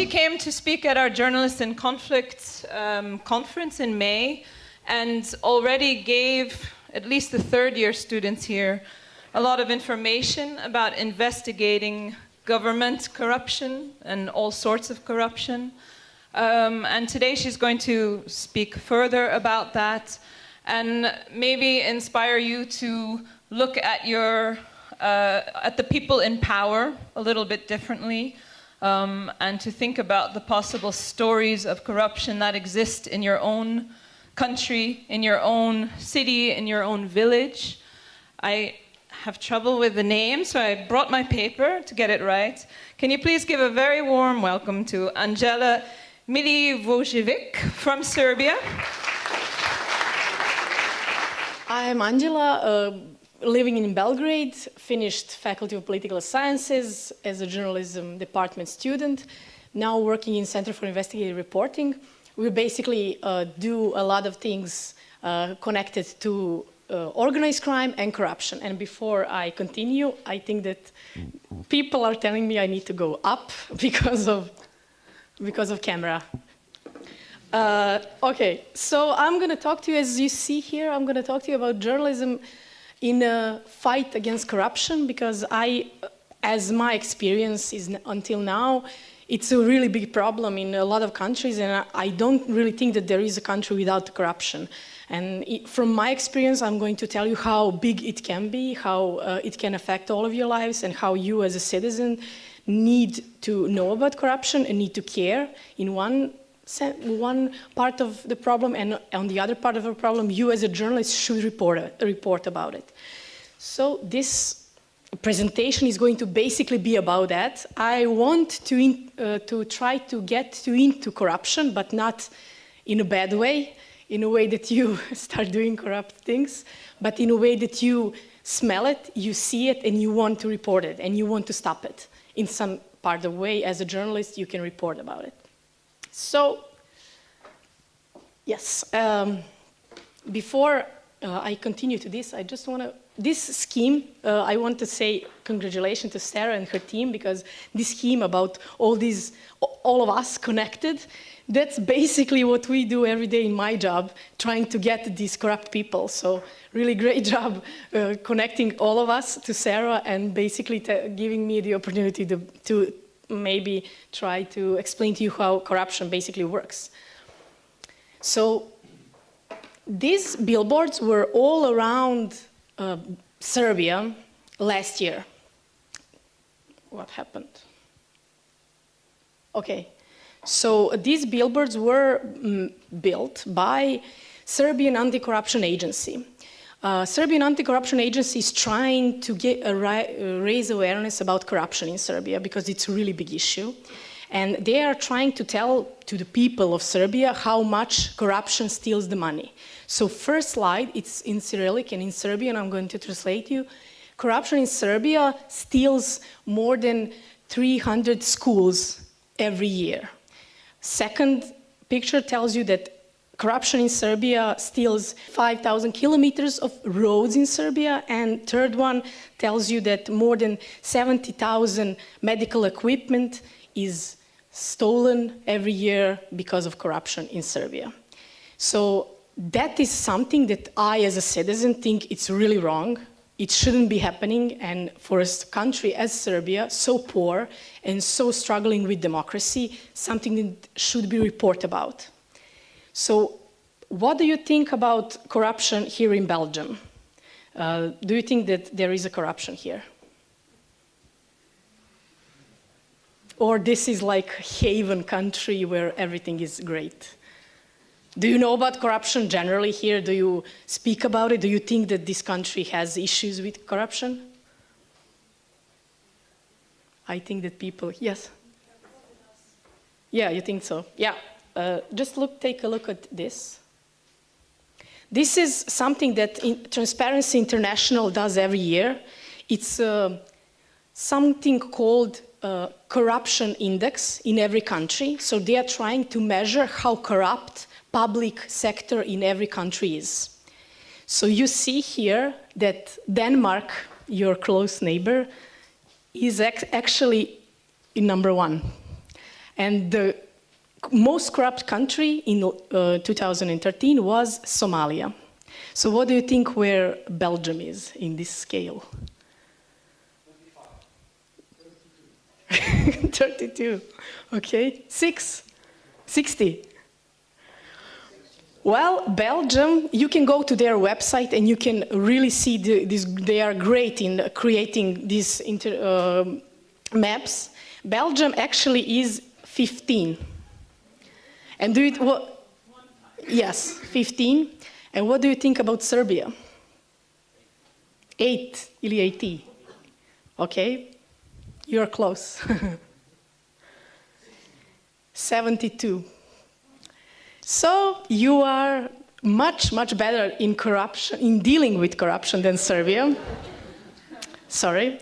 She came to speak at our Journalists in Conflict conference in May and already gave at least the third-year students here a lot of information about investigating government corruption and all sorts of corruption. And today she's going to speak further about that and maybe inspire you to look at at the people in power a little bit differently, and to think about the possible stories of corruption that exist in your own country, in your own city, in your own village. I have trouble with the name, so I brought my paper to get it right. Can you please give a very warm welcome to Andjela Milivojević from Serbia? I'm Andjela, living in Belgrade, finished Faculty of Political Sciences as a journalism department student, now working in Center for Investigative Reporting. We basically do a lot of things connected to organized crime and corruption. And before I continue, I think that people are telling me I need to go up because of camera. Okay, so I'm going to talk to you, as you see here, I'm going to talk to you about journalism in a fight against corruption, because as my experience is until now, it's a really big problem in a lot of countries, and I don't really think that there is a country without corruption. And from my experience, I'm going to tell you how big it can be, how it can affect all of your lives, and how you as a citizen need to know about corruption and need to care in one part of the problem, and on the other part of the problem, you as a journalist should report about it. So this presentation is going to basically be about that. I want to try to get into corruption, but not in a bad way, in a way that you start doing corrupt things, but in a way that you smell it, you see it, and you want to report it, and you want to stop it. In some part of the way, as a journalist, you can report about it. So, yes, before I continue to this, I just want to, this scheme, I want to say congratulations to Sarah and her team, because this scheme about all of us connected, that's basically what we do every day in my job, trying to get these corrupt people. So really great job connecting all of us to Sarah and basically giving me the opportunity to maybe try to explain to you how corruption basically works. So these billboards were all around Serbia last year. What happened? Okay, so these billboards were built by Serbian Anti-Corruption Agency. Serbian Anti-Corruption Agency is trying to raise awareness about corruption in Serbia, because it's a really big issue. And they are trying to tell to the people of Serbia how much corruption steals the money. So first slide, it's in Cyrillic and in Serbian, I'm going to translate you. Corruption in Serbia steals more than 300 schools every year. Second picture tells you that corruption in Serbia steals 5,000 kilometers of roads in Serbia, and third one tells you that more than 70,000 medical equipment is stolen every year because of corruption in Serbia. So that is something that I, as a citizen, think it's really wrong. It shouldn't be happening, and for a country as Serbia, so poor and so struggling with democracy, something that should be reported about. So what do you think about corruption here in Belgium? Do you think that there is a corruption here? Or this is like a haven country where everything is great? Do you know about corruption generally here? Do you speak about it? Do you think that this country has issues with corruption? I think that people, yes? Yeah, you think so? Yeah. Just take a look at this. This is something that Transparency International does every year. It's something called corruption index in every country. So they are trying to measure how corrupt public sector in every country is. So you see here that Denmark, your close neighbor, is actually in #1. And the most corrupt country in 2013 was Somalia. So what do you think where Belgium is in this scale? 32. Okay. 60. Well, Belgium, you can go to their website and you can really see they are great in creating these maps. Belgium actually is 15. And yes, 15. And what do you think about Serbia? 8, ili 80. Okay, you're close. 72. So you are much, much better in corruption, in dealing with corruption than Serbia. Sorry.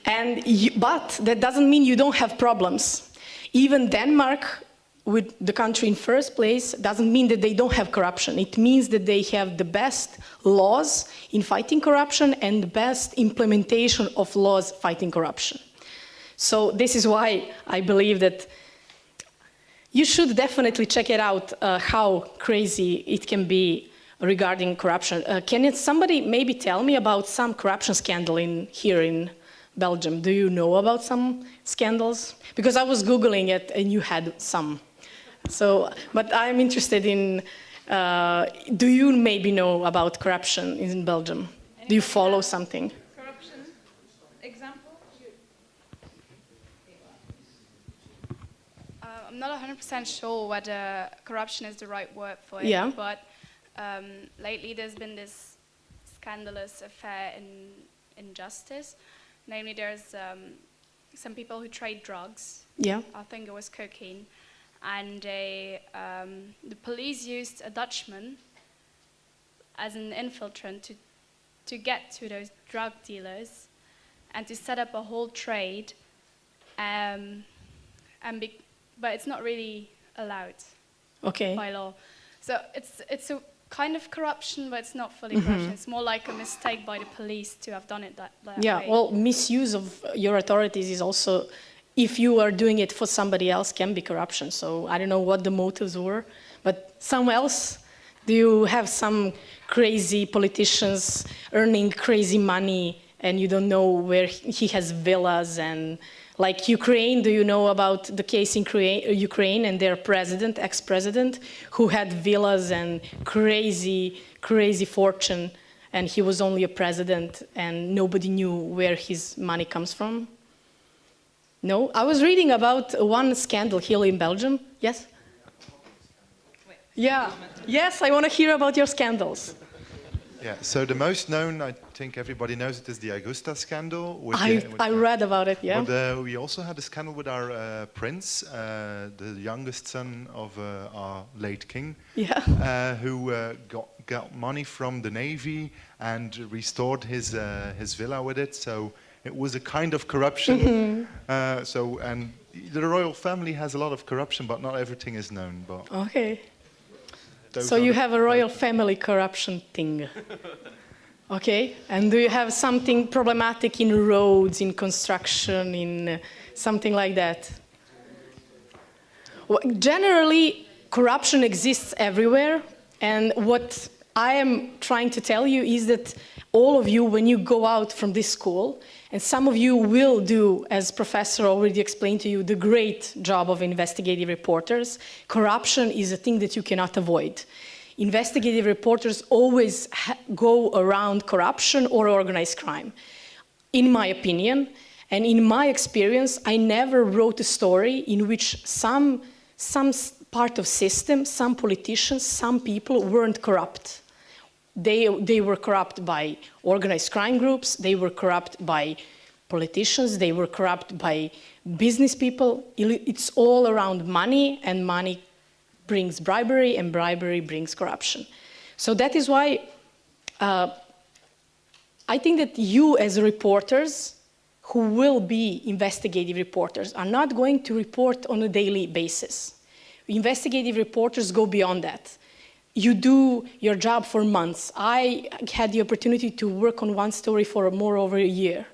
But that doesn't mean you don't have problems. Even Denmark, with the country in first place, doesn't mean that they don't have corruption. It means that they have the best laws in fighting corruption and the best implementation of laws fighting corruption. So this is why I believe that you should definitely check it out, how crazy it can be regarding corruption. Can somebody maybe tell me about some corruption scandal here in Belgium? Do you know about some scandals? Because I was Googling it and you had some. So, but I'm interested in, do you maybe know about corruption in Belgium? Do you follow something? Corruption example? I'm not 100% sure whether corruption is the right word for it, Yeah. but lately there's been this scandalous affair in justice. Namely, there's some people who trade drugs. Yeah. I think it was cocaine. And the police used a Dutchman as an infiltrant to get to those drug dealers and to set up a whole trade. But it's not really allowed by law. So it's a kind of corruption, but it's not fully corruption. It's more like a mistake by the police to have done it that way. Yeah, well, misuse of your authorities is also, if you are doing it for somebody else, can be corruption. So I don't know what the motives were, but someone else, do you have some crazy politicians earning crazy money and you don't know where he has villas and like Ukraine, do you know about the case in Ukraine and their president, ex-president, who had villas and crazy, crazy fortune, and he was only a president and nobody knew where his money comes from? No? I was reading about one scandal here in Belgium. Yes? Yeah. Yes, I want to hear about your scandals. Yeah, so the most known, I think everybody knows it, is the Augusta scandal. I read about it, yeah. But we also had a scandal with our prince, the youngest son of our late king, who got money from the Navy and restored his villa with it. So it was a kind of corruption. And the royal family has a lot of corruption, but not everything is known. But okay. So you have a royal family corruption thing. Okay, and do you have something problematic in roads, in construction, in something like that? Well, generally, corruption exists everywhere, and what I am trying to tell you is that all of you, when you go out from this school, and some of you will do, as Professor already explained to you, the great job of investigative reporters, corruption is a thing that you cannot avoid. Investigative reporters always go around corruption or organized crime. In my opinion, and in my experience, I never wrote a story in which some part of system, some politicians, some people weren't corrupt. They were corrupt by organized crime groups, they were corrupt by politicians, they were corrupt by business people. It's all around money, and money brings bribery, and bribery brings corruption. So that is why I think that you as reporters who will be investigative reporters are not going to report on a daily basis. Investigative reporters go beyond that. You do your job for months. I had the opportunity to work on one story for more over a year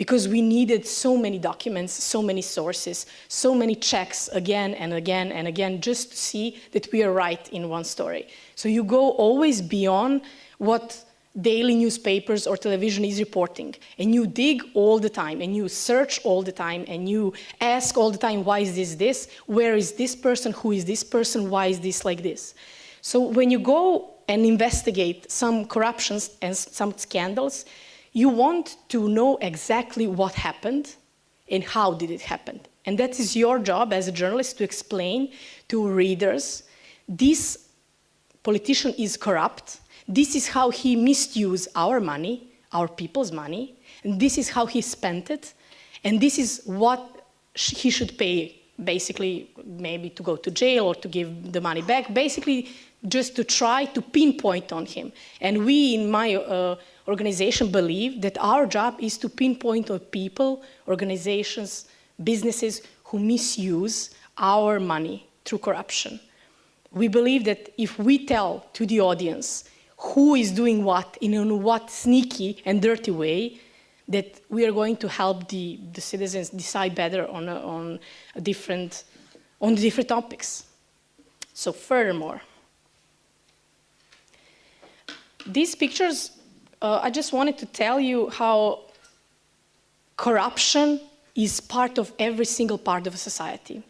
because we needed so many documents, so many sources, so many checks again and again and again, just to see that we are right in one story. So you go always beyond what daily newspapers or television is reporting, and you dig all the time, and you search all the time, and you ask all the time, why is this? Where is this person? Who is this person? Why is this like this? So when you go and investigate some corruptions and some scandals, you want to know exactly what happened and how did it happen. And that is your job as a journalist to explain to readers, this politician is corrupt, this is how he misused our money, our people's money, and this is how he spent it, and this is what he should pay, basically, maybe to go to jail or to give the money back, basically just to try to pinpoint on him. And we in my organization believe that our job is to pinpoint on people, organizations, businesses who misuse our money through corruption. We believe that if we tell to the audience who is doing what in what sneaky and dirty way, that we are going to help the citizens decide better on the different topics. So furthermore, these pictures, I just wanted to tell you how corruption is part of every single part of a society.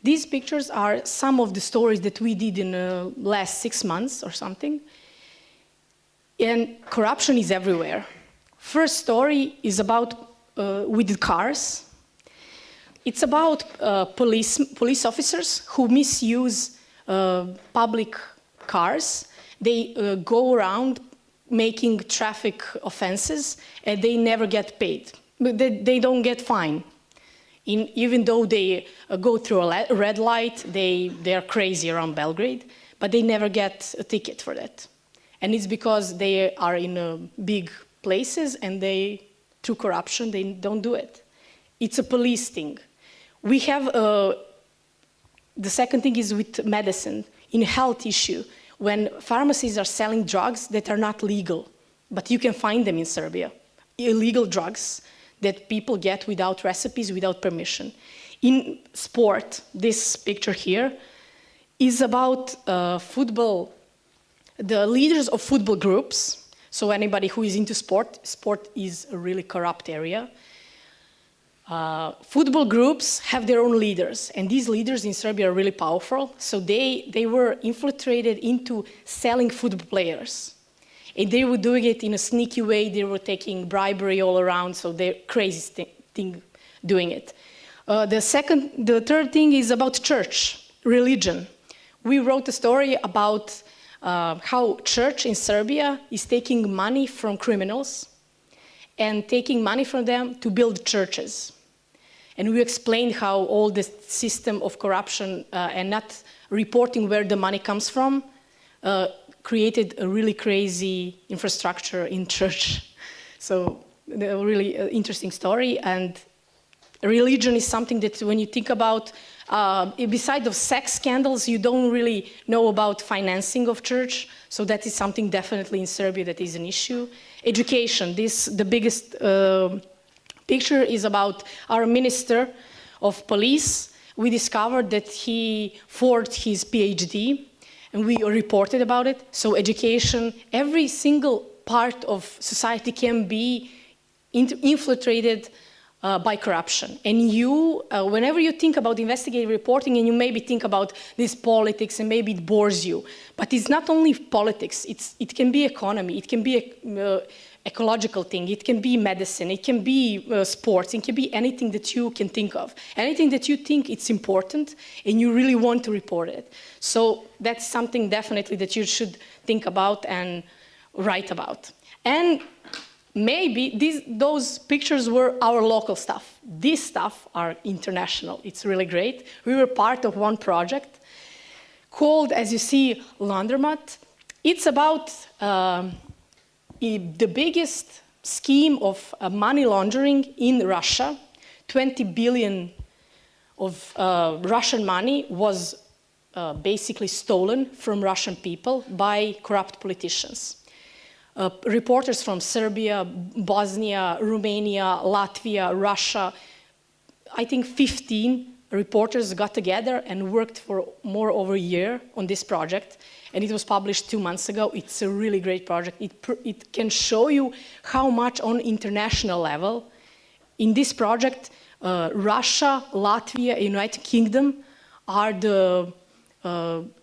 These pictures are some of the stories that we did in the last 6 months or something. And corruption is everywhere. First story is about with cars. It's about police officers who misuse public cars. They go around making traffic offenses and they never get paid. They don't get fined. Even though they go through a red light, they are crazy around Belgrade, but they never get a ticket for that. And it's because they are in big places and through corruption, they don't do it. It's a police thing. We have, the second thing is with medicine, in health issue, when pharmacies are selling drugs that are not legal, but you can find them in Serbia, illegal drugs that people get without recipes, without permission. In sport, this picture here is about football, the leaders of football groups. So anybody who is into sport is a really corrupt area. Football groups have their own leaders, and these leaders in Serbia are really powerful. So they were infiltrated into selling football players. And they were doing it in a sneaky way. They were taking bribery all around, so they're crazy thing doing it. The third thing is about church, religion. We wrote a story about how church in Serbia is taking money from criminals and taking money from them to build churches. And we explained how all this system of corruption and not reporting where the money comes from created a really crazy infrastructure in church. So a really interesting story. And religion is something that when you think about, besides of sex scandals, you don't really know about financing of church. So that is something definitely in Serbia that is an issue. Education, the biggest picture is about our minister of police. We discovered that he forged his PhD, and we reported about it. So education, every single part of society can be infiltrated by corruption. And you, whenever you think about investigative reporting, and you maybe think about this politics, and maybe it bores you, but it's not only politics, it can be economy, it can be ecological thing, it can be medicine, it can be sports, it can be anything that you can think of. Anything that you think it's important and you really want to report it. So that's something definitely that you should think about and write about. And maybe those pictures were our local stuff. These stuff are international. It's really great. We were part of one project called, as you see, Laundromat. It's about the biggest scheme of money laundering in Russia. 20 billion of Russian money was basically stolen from Russian people by corrupt politicians. reporters from Serbia, Bosnia, Romania, Latvia, Russia. I think 15 reporters got together and worked for more over a year on this project, and it was published 2 months ago. It's a really great project. It can show you how much on international level. In this project, Russia, Latvia, and United Kingdom are the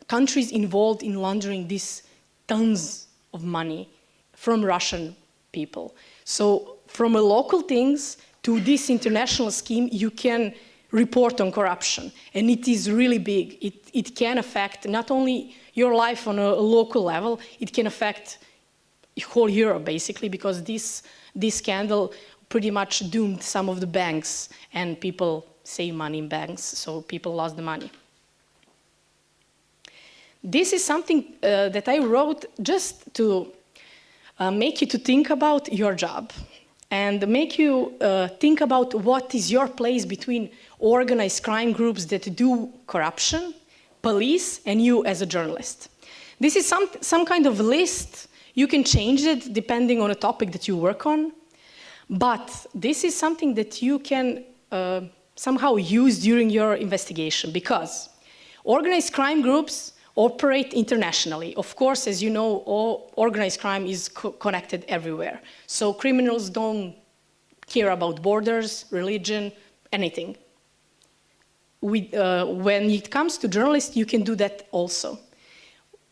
countries involved in laundering these tons of money from Russian people. So from a local things to this international scheme, you can report on corruption. And it is really big. It can affect not only your life on a local level, it can affect whole Europe, basically, because this scandal pretty much doomed some of the banks, and people save money in banks, so people lost the money. This is something that I wrote just to make you to think about your job and make you think about what is your place between organized crime groups that do corruption, police, and you as a journalist. This is some kind of list. You can change it depending on a topic that you work on, but this is something that you can somehow use during your investigation, because organized crime groups operate internationally. Of course, as you know, all organized crime is connected everywhere. So criminals don't care about borders, religion, anything. When it comes to journalists, you can do that also.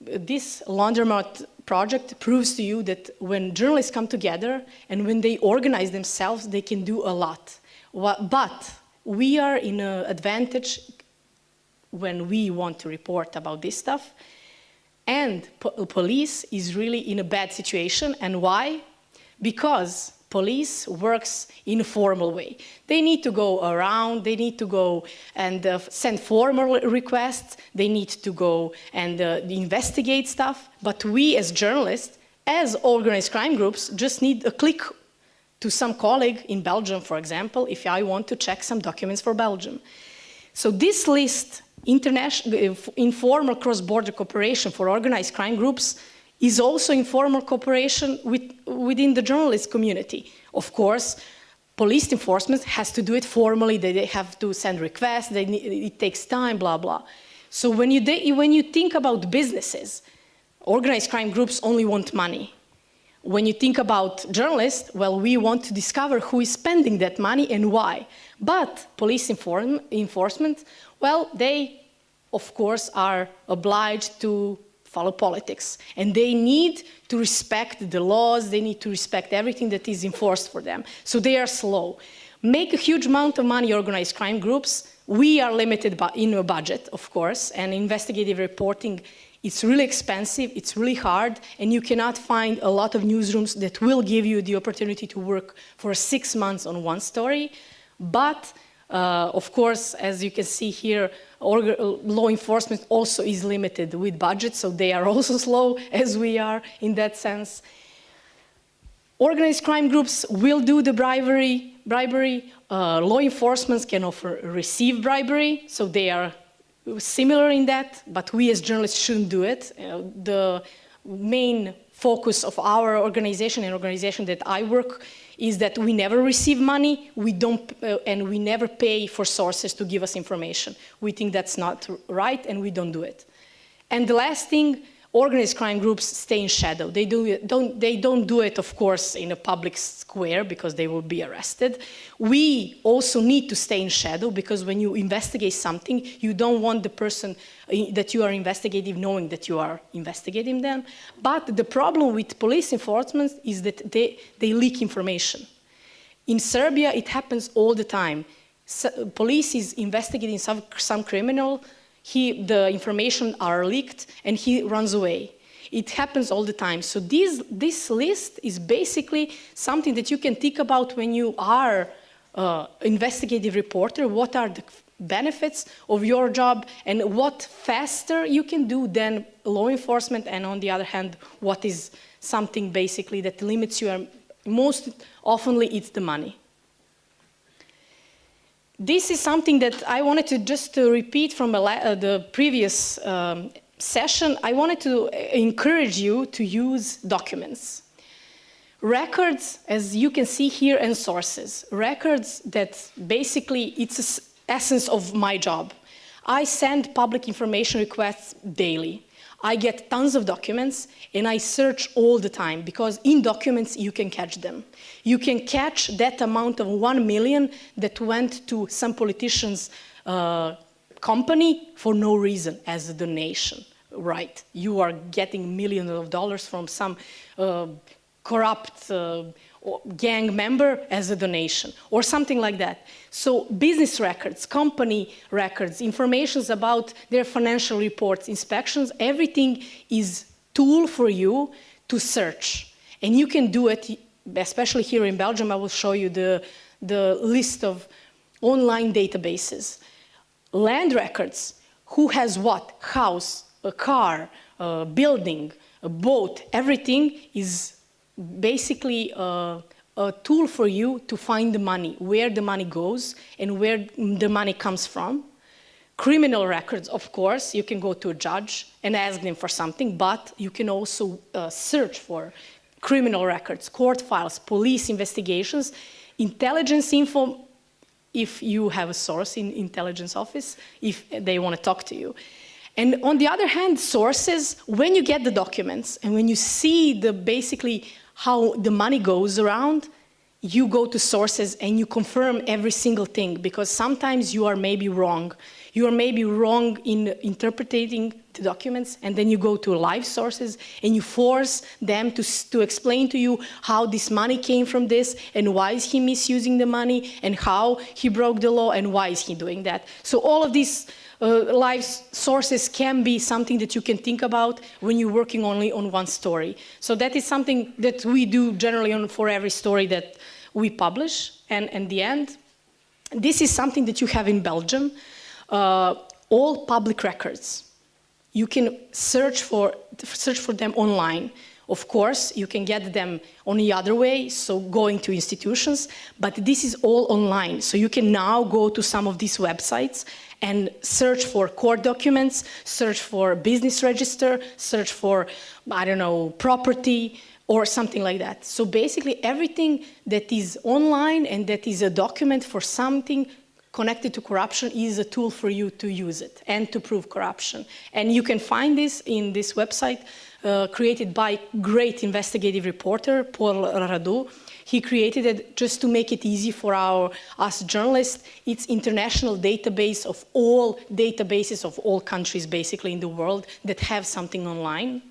This laundromat project proves to you that when journalists come together and when they organize themselves, they can do a lot. But we are in an advantage when we want to report about this stuff. And police is really in a bad situation. And why? Because police works in a formal way. They need to go around, they need to go and send formal requests, they need to go and investigate stuff. But we as journalists, as organized crime groups, just need a click to some colleague in Belgium, for example, if I want to check some documents for Belgium. So this list, informal cross-border cooperation for organized crime groups, is also informal cooperation within the journalist community. Of course, police enforcement has to do it formally. They have to send requests. It takes time, blah, blah. So when you think about businesses, organized crime groups only want money. When you think about journalists, well, we want to discover who is spending that money and why. But police enforcement, well, they, of course, are obliged to follow politics. And they need to respect the laws, they need to respect everything that is enforced for them. So they are slow. Make a huge amount of money, organized crime groups. We are limited in a budget, of course, and investigative reporting, it's really expensive, it's really hard, and you cannot find a lot of newsrooms that will give you the opportunity to work for 6 months on one story. But, of course, as you can see here, law enforcement also is limited with budget, so they are also slow as we are in that sense. Organized crime groups will do the bribery. Law enforcement can receive bribery, so they are similar in that, but we as journalists shouldn't do it. The main focus of our organization and organization that I work is that we never receive money, and we never pay for sources to give us information. We think that's not right, and we don't do it. And the last thing, organized crime groups stay in shadow. They don't do it, of course, in a public square because they will be arrested. We also need to stay in shadow because when you investigate something, you don't want the person that you are investigating knowing that you are investigating them. But the problem with police enforcement is that they leak information. In Serbia, it happens all the time. Police is investigating some criminal, the information are leaked, and he runs away. It happens all the time. So this list is basically something that you can think about when you are an investigative reporter. What are the benefits of your job, and what faster you can do than law enforcement, and on the other hand, what is something basically that limits you. Most often, it's the money. This is something that I wanted to just repeat from the previous session. I wanted to encourage you to use documents. Records, as you can see here, and sources. Records that basically, it's the essence of my job. I send public information requests daily. I get tons of documents, and I search all the time, because in documents you can catch them. You can catch that amount of 1 million that went to some politician's company for no reason, as a donation, right? You are getting millions of dollars from some corrupt gang member as a donation, or something like that. So business records, company records, informations about their financial reports, inspections, everything is tool for you to search. And you can do it, especially here in Belgium. I will show you the list of online databases. Land records, who has what, house, a car, a building, a boat, everything is basically a tool for you to find the money, where the money goes and where the money comes from. Criminal records, of course, you can go to a judge and ask them for something, but you can also search for criminal records, court files, police investigations, intelligence info, if you have a source in intelligence office, if they want to talk to you. And on the other hand, sources, when you get the documents and when you see basically how the money goes around, you go to sources and you confirm every single thing, because sometimes you are maybe wrong. You are maybe wrong in interpreting the documents, and then you go to live sources and you force them to explain to you how this money came from this, and why is he misusing the money, and how he broke the law, and why is he doing that. So all of these live sources can be something that you can think about when you're working only on one story. So that is something that we do generally for every story that we publish. And in the end, this is something that you have in Belgium. All public records. You can search for them online. Of course, you can get them on the other way, so going to institutions, but this is all online. So you can now go to some of these websites and search for court documents, search for business register, search for, I don't know, property, or something like that. So basically everything that is online and that is a document for something connected to corruption is a tool for you to use it and to prove corruption. And you can find this in this website created by great investigative reporter, Paul Radu. He created it just to make it easy for us journalists. It's international database of all databases of all countries basically in the world that have something online.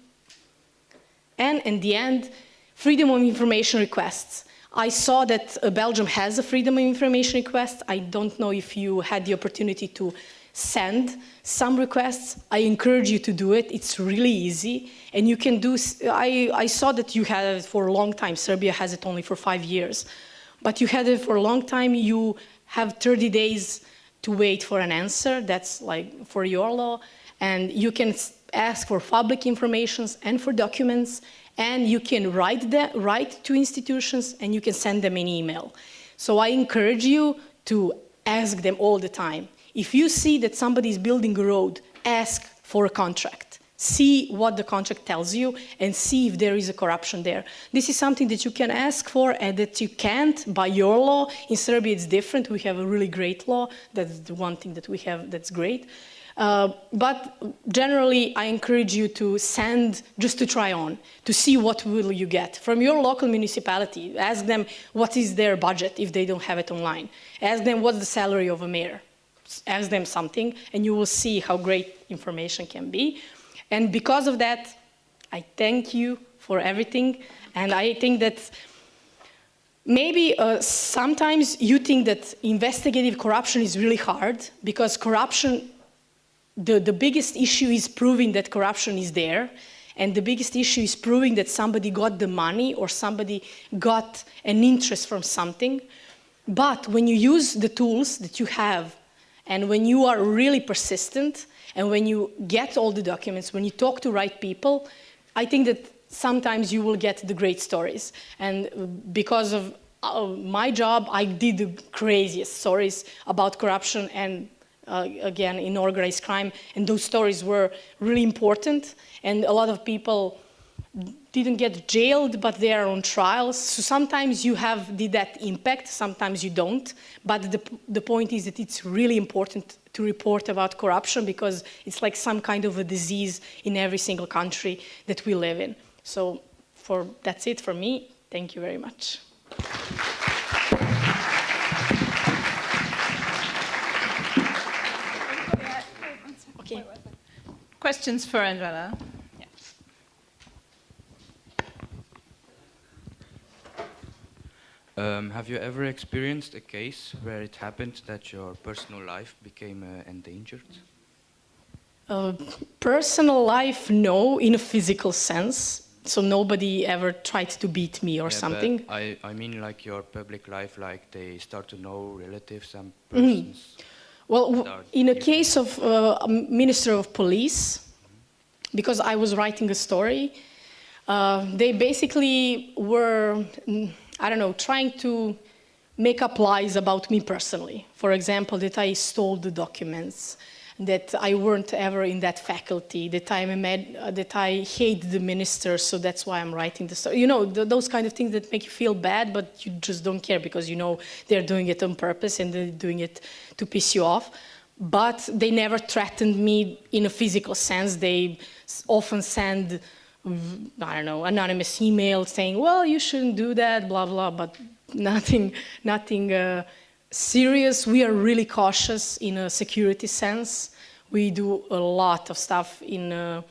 And in the end, freedom of information requests. I saw that Belgium has a freedom of information request. I don't know if you had the opportunity to send some requests. I encourage you to do it. It's really easy. And you can do, I saw that you had it for a long time. Serbia has it only for 5 years. But you had it for a long time. You have 30 days to wait for an answer. That's like for your law. And you can ask for public information and for documents. And you can write to institutions, and you can send them an email. So I encourage you to ask them all the time. If you see that somebody is building a road, ask for a contract. See what the contract tells you and see if there is a corruption there. This is something that you can ask for and that you can't by your law. In Serbia it's different. We have a really great law. That's the one thing that we have that's great. But generally, I encourage you to send just to try on, to see what will you get. From your local municipality, ask them what is their budget if they don't have it online. Ask them what's the salary of a mayor. Ask them something, and you will see how great information can be. And because of that, I thank you for everything. And I think that maybe sometimes you think that investigative corruption is really hard, because corruption, the biggest issue is proving that corruption is there, and the biggest issue is proving that somebody got the money or somebody got an interest from something. But when you use the tools that you have, and when you are really persistent, and when you get all the documents, when you talk to right people, I think that sometimes you will get the great stories. And because of my job, I did the craziest stories about corruption and again, in organized crime, and those stories were really important, and a lot of people didn't get jailed, but they are on trials. So sometimes you did that impact, sometimes you don't. But the point is that it's really important to report about corruption because it's like some kind of a disease in every single country that we live in. So that's it for me. Thank you very much. Okay. Questions for Andjela? Have you ever experienced a case where it happened that your personal life became endangered? Personal life, no, in a physical sense. So nobody ever tried to beat me or something. I mean like your public life, like they start to know relatives and persons. Well, in a case of a minister of police, because I was writing a story, they basically were, I don't know, trying to make up lies about me personally. For example, that I stole the documents, that I weren't ever in that faculty, that I hate the minister, so that's why I'm writing the story. You know, those kind of things that make you feel bad, but you just don't care because you know they're doing it on purpose and they're doing it to piss you off. But they never threatened me in a physical sense. They often send, I don't know, anonymous emails saying, well, you shouldn't do that, blah, blah, but nothing serious. We are really cautious in a security sense. We do a lot of stuff in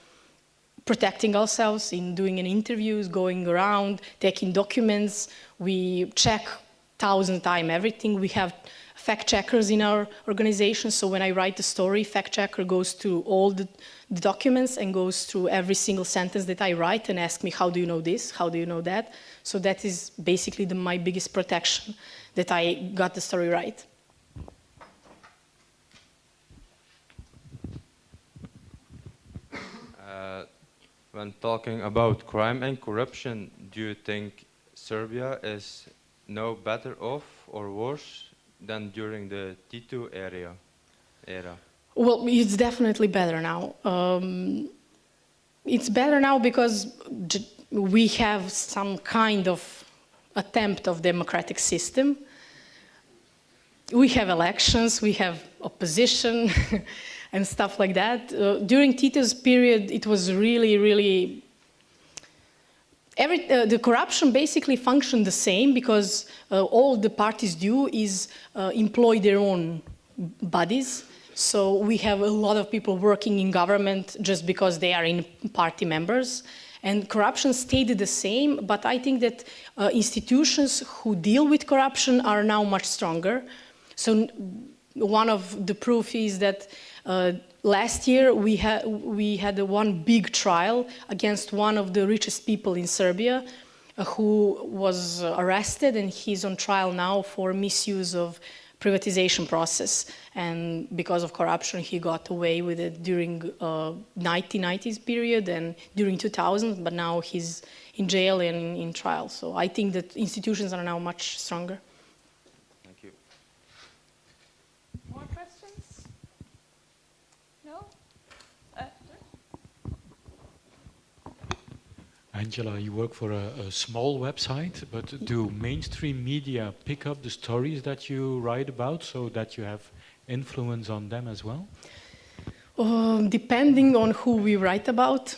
protecting ourselves, in doing interviews, going around, taking documents. We check 1,000 times everything. We have fact checkers in our organization. So when I write the story, fact checker goes through all the documents and goes through every single sentence that I write and asks me, how do you know this? How do you know that? So that is basically my biggest protection, that I got the story right. When talking about crime and corruption, do you think Serbia is no better off or worse than during the Tito era? Well, it's definitely better now. It's better now because we have some kind of attempt of democratic system. We have elections, we have opposition and stuff like that. During Tito's period, it was really the corruption basically functioned the same because all the parties do is employ their own bodies. So we have a lot of people working in government just because they are in party members. And corruption stayed the same, but I think that institutions who deal with corruption are now much stronger. So one of the proof is that last year we had one big trial against one of the richest people in Serbia who was arrested, and he's on trial now for misuse of privatization process, and because of corruption he got away with it during 1990s period and during 2000, but now he's in jail and in trial. So I think that institutions are now much stronger. Thank you. More questions? No? Andjela, you work for a small website, but do mainstream media pick up the stories that you write about so that you have influence on them as well? Depending on who we write about.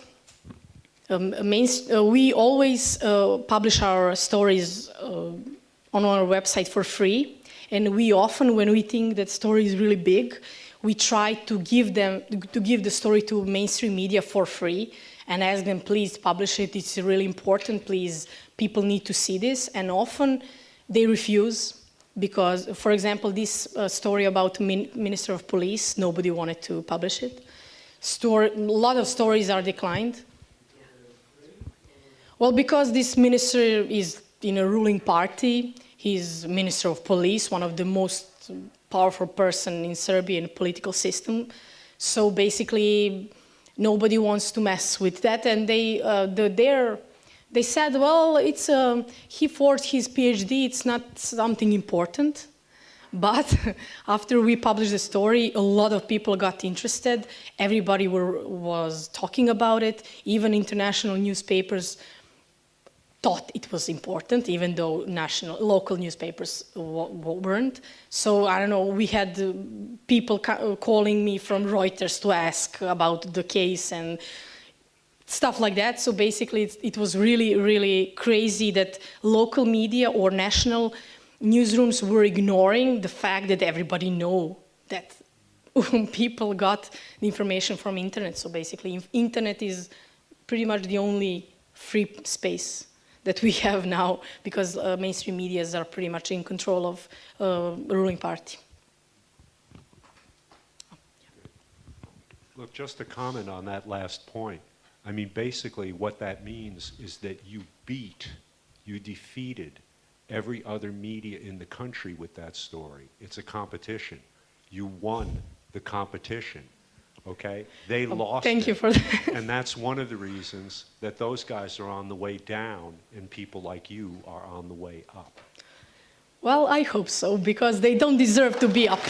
We always publish our stories on our website for free, and we often, when we think that story is really big, we try to give the story to mainstream media for free and ask them, please publish it, it's really important, please, people need to see this. And often they refuse because, for example, this story about Minister of Police, nobody wanted to publish it. A lot of stories are declined. Well, because this minister is in a ruling party, he's Minister of Police, one of the most powerful person in Serbian political system. So basically, nobody wants to mess with that, and they said, well, he forged his PhD, it's not something important. But after we published the story, a lot of people got interested. Everybody was talking about it. Even international newspapers thought it was important, even though local newspapers weren't. So I don't know, we had people calling me from Reuters to ask about the case and stuff like that. So basically it was really, really crazy that local media or national newsrooms were ignoring the fact that everybody know that people got the information from internet. So basically internet is pretty much the only free space that we have now, because mainstream medias are pretty much in control of the ruling party. Look, just to comment on that last point, I mean, basically what that means is that you defeated every other media in the country with that story. It's a competition. You won the competition. Okay? They lost Thank you for that. And that's one of the reasons that those guys are on the way down and people like you are on the way up. Well, I hope so, because they don't deserve to be up.